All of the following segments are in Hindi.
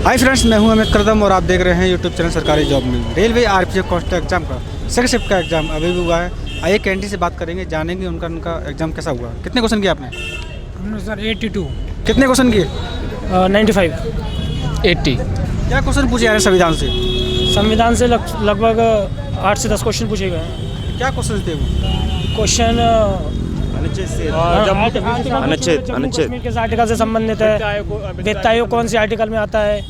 हाय फ्रेंड्स, मैं हूं अमित करदम और आप देख रहे हैं यूट्यूब चैनल सरकारी जॉब में। रेलवे आरपीएफ कांस्टेबल एग्जाम का सेकंड शिफ्ट का एग्जाम अभी भी हुआ है। आइए कैंटीन से बात करेंगे, जानेंगे उनका एग्जाम कैसा हुआ। कितने क्वेश्चन किए आपने? हमने सर 82। कितने क्वेश्चन किए? 95। 80। क्या क्वेश्चन पूछे यार संविधान से? संविधान से लगभग 8 से 10 क्वेश्चन पूछे गए हैं। क्या क्वेश्चन थे वो? क्वेश्चन अनुच्छेद किस आर्टिकल से संबंधित है? वित्त आयोग कौन सी आर्टिकल में आता है?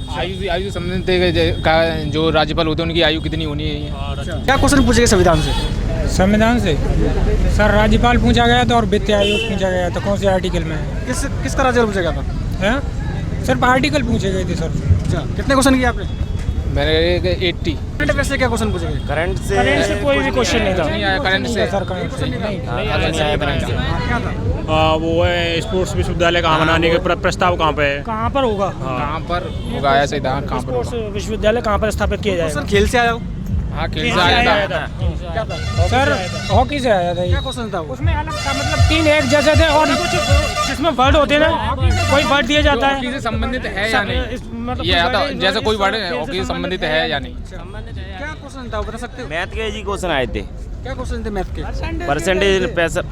आयु संबंधित का जो राज्यपाल होते हैं उनकी आयु कितनी होनी है। क्या क्वेश्चन पूछे गए संविधान से? संविधान से सर राज्यपाल पूछा गया था और वित्त आयोग पूछा गया था। कौन से आर्टिकल में है? किसका राज्यपाल पूछा गया था? हैं? सिर्फ आर्टिकल पूछे गए थे सर। अच्छा, कितने क्वेश्चन किए आपने? मेरे 80। करंट अफेयर से क्या क्वेश्चन पूछे गए? करंट करंट से कोई भी क्वेश्चन नहीं था। नहीं आया करंट से। सर करंट से नहीं। क्या था? वो है स्पोर्ट्स विश्वविद्यालय कहाँ बनाने के प्रस्ताव कहाँ पे है? कहाँ पर होगा? कहाँ पर होगा ऐसा ही था, कहाँ पर स्पोर्ट्स होगा। विश्वविद्यालय कहाँ पर स्थापित किया जाएगा? क्वेश्चन खेल से आया हो? हाँ, खेल से आया था। क्या था? सर हॉकी से आया था ये। क्या क्वेश्चन था वो? उसमें अलग था, मतलब 3 एक जैसे थे और जिसमें वर्ड होते हैं ना, कोई वर्ड दिया जाता हॉकी है। से संबंधित है या नहीं, मतलब ये आता जैसे कोई वर्ड हॉकी से संबंधित है या नहीं। क्या क्वेश्चन था वो बता सकते हो? मैथ के जी क्वेश्चन आए थे। क्या क्वेश्चन थे मैथ के?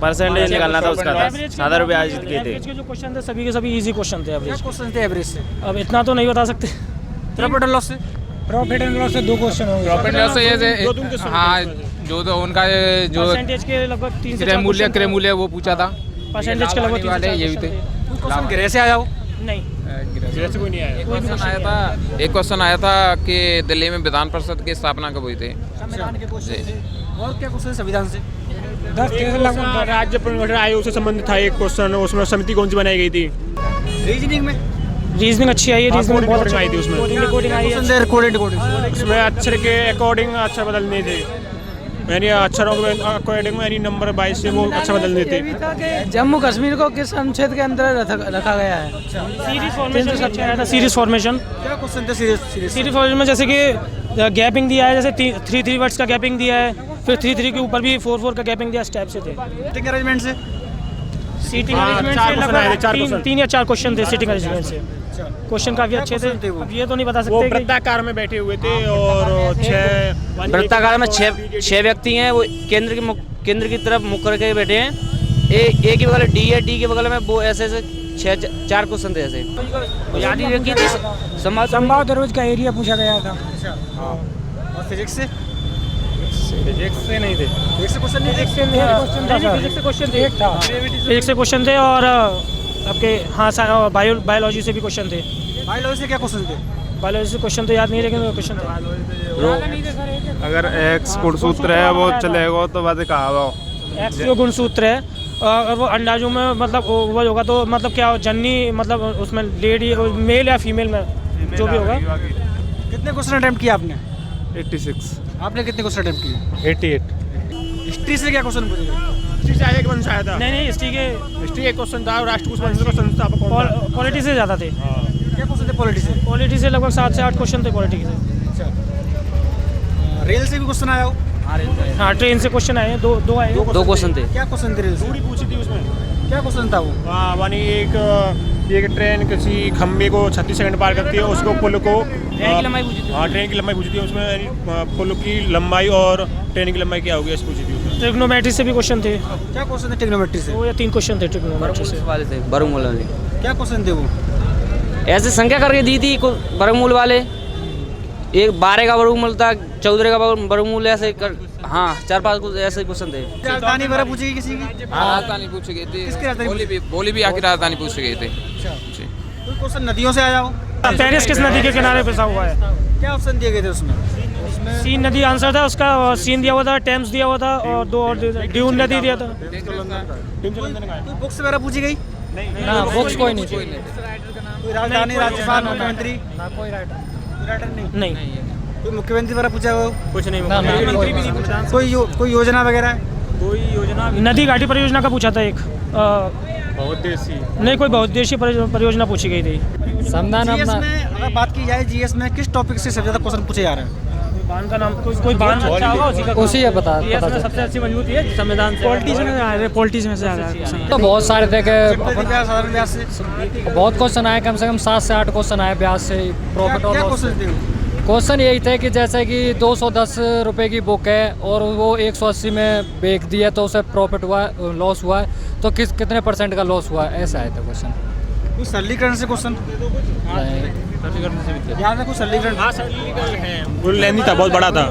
परसेंटेज निकालना था उसका था। 1000 रुपये आज के थे। जो क्वेश्चन थे सभी के सभी इजी क्वेश्चन थे क्या एवरेज। क्वेश्चन थे एवरेज से? अब इतना तो नहीं बता सकते। प्रॉफिट एंड लॉस से? प्रॉफिट एंड लॉस से 2 क्वेश्चन होंगे। प्रॉफिट लॉस से जैसे हाँ, जो तो उनका जो परसेंटेज के लगभग 3 से 4 क्रय मूल्य वो पूछा था। परसेंटेज के लगभग 3 वाले से 4 ये भी थे। क्वेश्चन गिरे से आया हो? नहीं। जैसे कोई नहीं आया। एक क्वेश्चन आया था कि दिल्ली में विधान परिषद की स्थापना कब हुई थी। संविधान के क्वेश्चन थे। और क्या क्वेश्चन संविधान से? 10 से लगभग राज्य पुनर्गठन आयोग से संबंधित था एक क्वेश्चन। उसमें समिति कौन सी बनाई गई थी? रीजनिंग में रीजनिंग अच्छी आई है। रीजनिंग बहुत अच्छी आई थी उसमें। कोडिंग आई है। क्वेश्चन थे रिकॉर्डेड कोडिंग। उसमें अक्षर के अकॉर्डिंग अक्षर बदलने थे, यानी अक्षरों के अकॉर्डिंग यानी नंबर 22 से वो अक्षर बदलने थे। जम्मू कश्मीर को किस अनुच्छेद के अंदर रखा गया है? सीरीज फॉर्मेशन सबसे आया था। Series formation. क्या क्वेश्चन थे सीरीज? सीरीज फॉर्मेशन में जैसे कि गैपिंग दिया है, जैसे 3 वर्ड्स का गैपिंग दिया है, फिर 3 के ऊपर भी 4 का गैपिंग दिया, इस टाइप से थे। सीटिंग अरेंजमेंट से? सीटिंग हाँ, अरेंजमेंट चार से क्वेश्चन आए थे, चार लगभग क्वेश्चन। 3 या 4 क्वेश्चन थे सीटिंग अरेंजमेंट से। क्वेश्चन काफी अच्छे क्वेश्चन थे थे। वो? अब ये तो नहीं बता वो सकते कि वृत्ताकार में बैठे हुए थे और 6 वृत्ताकार में 6 व्यक्ति हैं। वो केंद्र की तरफ मुख करके बैठे हैं। ए के बगल डी है, डी के बगल में वो ऐसे 4 क्वेश्चन थे ऐसे। याद ही रखिए थी संभाव दरवाज का एरिया पूछा गया था। और फिजिक्स से? फिजिक्स से नहीं थे। फिजिक्स से क्वेश्चन नहीं थे? फिजिक्स से क्वेश्चन थे। फिजिक्स से क्वेश्चन थे और आपके हाँ बायोलॉजी से भी क्वेश्चन थे। बायोलॉजी से क्या क्वेश्चन थे? बायोलॉजी से क्वेश्चन तो याद नहीं, लेकिन क्वेश्चन थे। अगर एक्स गुणसूत्र है वो चलेगा तो बात कहा एक्स जो गुणसूत्र है और वो अंडाजों में मतलब वो होगा तो मतलब क्या जननी मतलब उसमें लेडी मेल या फीमेल में जो भी होगा। कितने क्वेश्चन अटेम्प्ट किए आपने? 86। आपने कितने क्वेश्चन अटेम्प्ट किए? 88। हिस्ट्री से क्या क्वेश्चन पूछे गए? हिस्ट्री से एक वंश आया था। नहीं हिस्ट्री के हिस्ट्री एक क्वेश्चन था और राष्ट्रकूट वंश का संस्थापक कौन था? पॉलिटी से ज़्यादा थे। क्या क्वेश्चन थे पॉलिटी से? पॉलिटी से लगभग 7 से 8 क्वेश्चन थे पॉलिटी से। रेल से भी क्वेश्चन आया हो? हाँ ट्रेन से क्वेश्चन आए हैं, 2 आए हैं। 2 क्वेश्चन थे। क्या क्वेश्चन थे रेल से? दूरी पूछी थी उसमें। क्या क्वेश्चन था वो? हाँ, मानी एक ट्रेन किसी खंबे को 36 सेकंड पार करती है, उसको पुल को ट्रेन की लंबाई पूछी थी। हाँ, ट्रेन की लंबाई पूछी थी उसमें, यानी पुल की लंबाई और ट्रेन की लंबाई क्या होगी ऐसी पूछी थी उसमें। ट्रिग्नोमेट्री से भी क्वेश्चन थे। क्या क्वेश्चन थे ट्रिग्नोमेट्री से? 2 या 3 क्वेश्चन थे ट्रिग्नोमेट्री से। वाले थे वर्गमूल वाले। क्या क्वेश्चन थे वो? ऐसे संख्या करके दी थी वर्गमूल वाले। एक 12 का वर्गमूल था, 14 का वर्गमूल ऐसे कर। हाँ 4-5 कुछ ऐसे क्वेश्चन थे। राजधानी वगैरह पूछी गई किसी की? राजधानी पूछी गई थी। किसकी राजधानी? बोली भी आखिर राजधानी पूछी गई थी। कोई क्वेश्चन नदियों से आया हो? पेरिस किस नदी के किनारे बसा हुआ है? क्या ऑप्शन दिए गए थे उसमें? सीन नदी आंसर था उसका, और सीन दिया हुआ था, टेम्स दिया हुआ था और 2 और ड्यून नदी दिया था। कोई बुक्स वगैरह पूछी गई? ना बुक्स कोई नहीं। कोई राजधानी, राज्यपाल, मुख्यमंत्री? कोई राइटर नहीं? नहीं कोई मुख्यमंत्री वगैरह पूछा हो? कुछ नहीं। कोई योजना वगैरह? कोई योजना नदी घाटी परियोजना का पूछा था एक। बहुत देसी नहीं कोई बहुउद्देशीय परियोजना पूछी गई थी। जीएस में अगर बात की जाए, जीएस में किस टॉपिक से सबसे ज़्यादा क्वेश्चन पूछे जा रहे हैं? बांध का नाम कोई बांध अच्छा होगा उसी का उसी है पता सबसे अच्छी मजबूती है संविधान से पॉलिटिक्स में से आ रहा है। तो बहुत सारे थे कि ओपन ब्याज साधारण ब्याज से बहुत क्वेश्चन आए, कम से कम 7 से 8 क्वेश्चन आए ब्याज से प्रॉफिट और क्या लॉस। क्वेश्चन थे? क्वेश्चन यही थे कि जैसे कि 210 रुपए की बुक है और वो 180 में बेच दी है तो उसे प्रॉफिट हुआ लॉस हुआ है तो कितने % का लॉस हुआ है, ऐसा आया था क्वेश्चन। कुछ सरलीकरण से क्वेश्चन याद है? कुछ सरलीकरण? हाँ सरलीकरण है, वो लेंदी था, बहुत बड़ा था।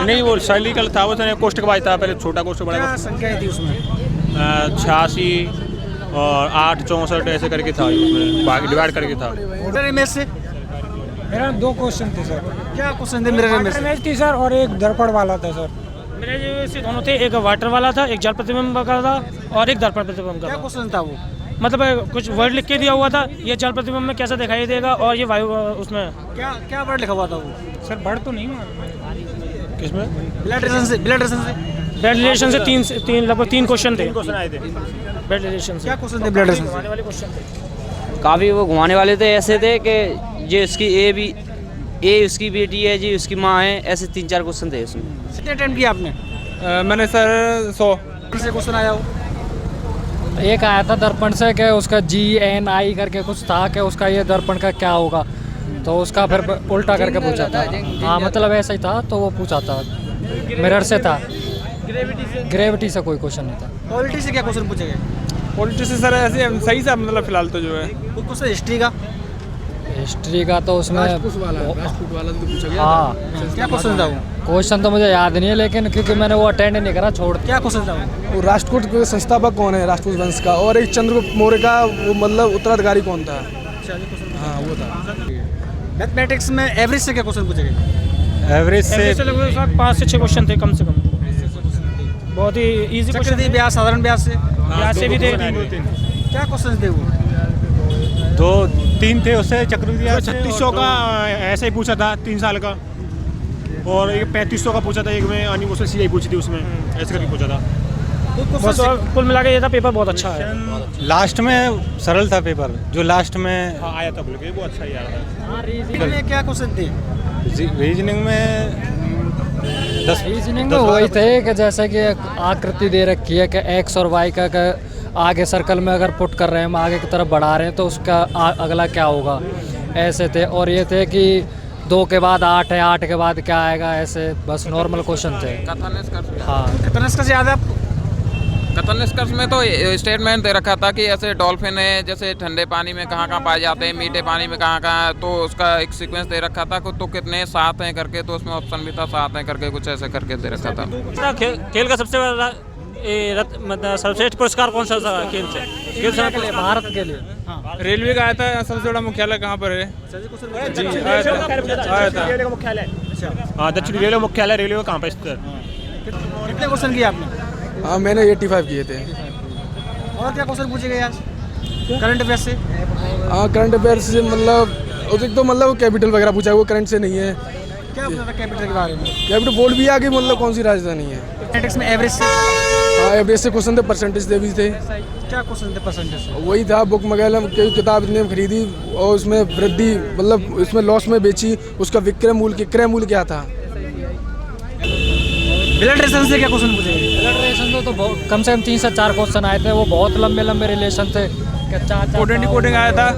नहीं वो सरलीकरण था, वो कोष्टक वाइज था, पहले छोटा कोष्टक बड़ा क्या संख्याएं थी उसमें? 86 और 8 64 ऐसे करके था, उसमें बाकी डिवाइड करके था। मिरर इमेज से मेरा 2 क्वेश्चन थे सर। क्या क्वेश्चन थे मिरर इमेज से? थी सर और एक दर्पण वाला था सर। मेरे से दोनों थे, एक वाटर वाला था, एक जल प्रतिबिंब का था और एक दर्पण प्रतिबिंब का क्या था। क्वेश्चन था वो? मतलब कुछ वर्ड लिख के दिया हुआ था, ये जल प्रतिबिंब में कैसा दिखाई देगा और ये वायु उसमें क्या क्या वर्ड लिखा हुआ था वो? सर वर्ड तो नहीं मालूम किसमें? ब्लड रिलेशन से तीन लगभग 3 क्वेश्चन थे। क्वेश्चन आए थे। ब्लड रिलेशन से क्या क्वेश्चन थे ब्लड रिलेशन से? वाले क्वेश्चन थे। काफ़ी वो घुमाने वाले थे, ऐसे थे कि ये इसकी ए उसकी बेटी है, जी उसकी माँ है, ऐसे 3-4 क्वेश्चन थे उसमें। कितने अटेम्प्ट किया आपने? मैंने सर 100। किससे क्वेश्चन आया वो? एक आया था दर्पण से कि उसका GNI करके कुछ था कि उसका ये दर्पण का क्या होगा, तो उसका फिर उल्टा करके पूछा था। हाँ मतलब ऐसा ही था, तो वो पूछा था। मिरर से था, ग्रेविटी से कोई क्वेश्चन नहीं था। पॉलिटी से क्या क्वेश्चन पूछे गए? पॉलिटिक्स से सर ऐसे सही सा मतलब फिलहाल तो जो है कुछ क्वेश्चन हिस्ट्री का? हिस्ट्री का तो उसमें हाँ क्या क्वेश्चन था वो? क्वेश्चन तो मुझे याद नहीं है, लेकिन क्योंकि मैंने वो अटेंड नहीं करा छोड़। क्या क्वेश्चन था वो? राष्ट्रकूट के संस्थापक कौन है राष्ट्रकूट वंश का, और एक चंद्रगुप्त मौर्य का वो मतलब उत्तराधिकारी कौन था? हाँ वो था। मैथमेटिक्स में एवरेज से क्या क्वेश्चन पूछे गए? एवरेज से लगभग 5 से 6 क्वेश्चन थे कम से कम। बहुत ही इजी क्वेश्चन थे। ब्याज साधारण ब्याज से? ब्याज से भी थे। क्या क्वेश्चन थे वो? 2-3 थे उससे, चक्रवृद्धि 3600 का ऐसे ही पूछा था 3 साल का, और एक 3500 का पूछा था एक में, यानी उससे सीआई पूछी थी उसमें, ऐसे करके पूछा था। बस कुल मिला के ये था, पेपर बहुत अच्छा है। लास्ट में सरल था पेपर, जो लास्ट में हाँ आया था बोल के, वो अच्छा ही आया था। रीजनिंग में क्या क्वेश्चन थे? रीजनिंग में 10 रीजनिंग में वही थे कि जैसे कि आकृति दे रखी है कि x और y का आगे सर्कल में अगर पुट कर रहे हैं, हम आगे की तरफ बढ़ा रहे हैं तो उसका अगला क्या होगा, ऐसे थे। और ये थे कि 2 के बाद 8 है, 8 के बाद क्या आएगा, ऐसे बस नॉर्मल क्वेश्चन थे। हाँ कितना निष्कर्ष याद है आपको? कथन निष्कर्ष में तो स्टेटमेंट दे रखा था कि ऐसे डॉल्फिन है, जैसे ठंडे पानी में कहाँ पाए जाते हैं, मीठे पानी में कहाँ, तो उसका एक सीक्वेंस दे रखा था। तो कितने 7 हैं करके, तो उसमें ऑप्शन भी था 7 हैं करके, कुछ ऐसे करके दे रखा था। खेल का सबसे बड़ा मतलब सर्वश्रेष्ठ पुरस्कार कौन सा था खेल से? खेल से भारत के लिए रेलवे का आया था। सबसे बड़ा मुख्यालय कहाँ पर है? जी आया था मुख्यालय। हाँ दक्षिण रेलवे मुख्यालय, रेलवे कहाँ पर स्थित है? कितने क्वेश्चन किए आपने? हाँ मैंने 85 किए थे। और क्या क्वेश्चन पूछे गए आज करंट अफेयर से? हाँ करंट अफेयर से मतलब एक तो मतलब कैपिटल वगैरह पूछा है, वो करंट से नहीं है। क्या पूछा था कैपिटल के बारे में? कैपिटल बोर्ड भी आगे मतलब कौन सी राजधानी है। मैथमेटिक्स में एवरेज से? हाँ एवरेज से क्वेश्चन थे, परसेंटेज दे भी थे। क्या क्वेश्चन थे परसेंटेज से? वही था बुक मंगाया, किताब इतने खरीदी और उसमें वृद्धि मतलब उसमें लॉस में बेची, उसका विक्रय मूल्य क्या था। ब्लड रिलेशन से क्या क्वेश्चन पूछे गए? ब्लड रिलेशन तो कम से कम 3 से 4 क्वेश्चन आए थे, वो बहुत लंबे रिलेशन थे। कोडिंग आया था।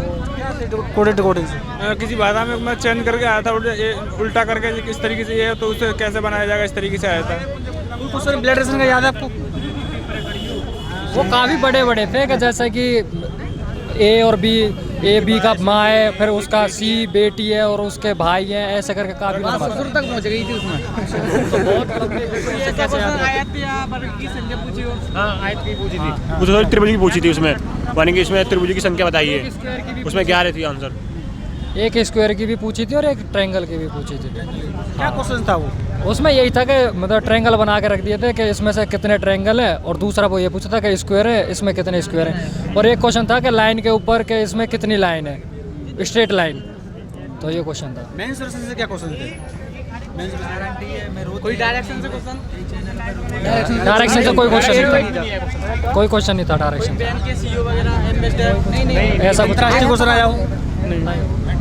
कोडिंग से किसी भाषा में मैं चयन करके आया था, उल्टा करके किस तरीके से ये है तो उसे कैसे बनाया जाएगा, इस तरीके से आया था। क्वेश्चन ब्लड रिलेशन का याद है आपको? वो काफ़ी बड़े थे कि जैसे कि A और B, A का माँ है, फिर उसका C बेटी है और उसके भाई हैं, ऐसे करके काफ़ी लंबा तक पहुंच गई थी उसमें। तो बहुत कैसे याद है? हाँ आयत की पूछी थी, मुझे त्रिभुज की पूछी थी उसमें, यानी कि इसमें त्रिभुज की संख्या बताइए, उसमें 11 थी आंसर। एक स्क्वायर की भी पूछी थी और एक ट्रायंगल की भी पूछी थी। क्या क्वेश्चन था वो? उसमें यही था कि मतलब ट्रायंगल बना के रख दिए थे कि इसमें से कितने ट्रायंगल है, और दूसरा वो ये पूछा था कि स्क्वायर है, इसमें कितने स्क्वायर हैं, और एक क्वेश्चन था कि लाइन के ऊपर के इसमें कितनी लाइन है, स्ट्रेट लाइन। तो ये क्वेश्चन था। मेन सोर्सेज से क्या क्वेश्चन थे? कोई डायरेक्शन से क्वेश्चन? डायरेक्शन से कोई क्वेश्चन नहीं था, कोई क्वेश्चन नहीं था डायरेक्शन। ऐसा कुछ राष्ट्रीय क्वेश्चन आया हो?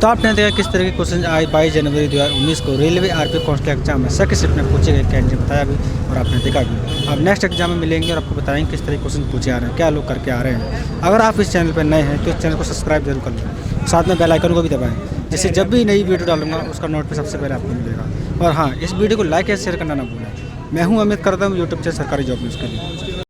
तो आपने देखा किस तरह के क्वेश्चन आए 22 जनवरी 2019 को रेलवे आरपीएफ कांस्टेबल एग्जाम में सेकंड शिफ्ट में पूछे गए कैंडिडेट बताया भी और आपने देखा भी। अब नेक्स्ट एग्जाम में मिलेंगे और आपको बताएंगे किस तरह के क्वेश्चन पूछे आ रहे हैं, क्या लोग करके आ रहे हैं। अगर आप इस चैनल पर नए हैं तो इस चैनल को सब्सक्राइब जरूर कर लें, साथ में बेल आइकन को भी दबाएं, जिससे जब भी नई वीडियो डालूंगा उसका नोटिफिकेशन सबसे पहले आपको मिलेगा। और हाँ, इस वीडियो को लाइक या शेयर करना ना भूलें। मैं हूँ अमित, करता हूँ यूट्यूब चैनल सरकारी जॉब न्यूज़ के लिए।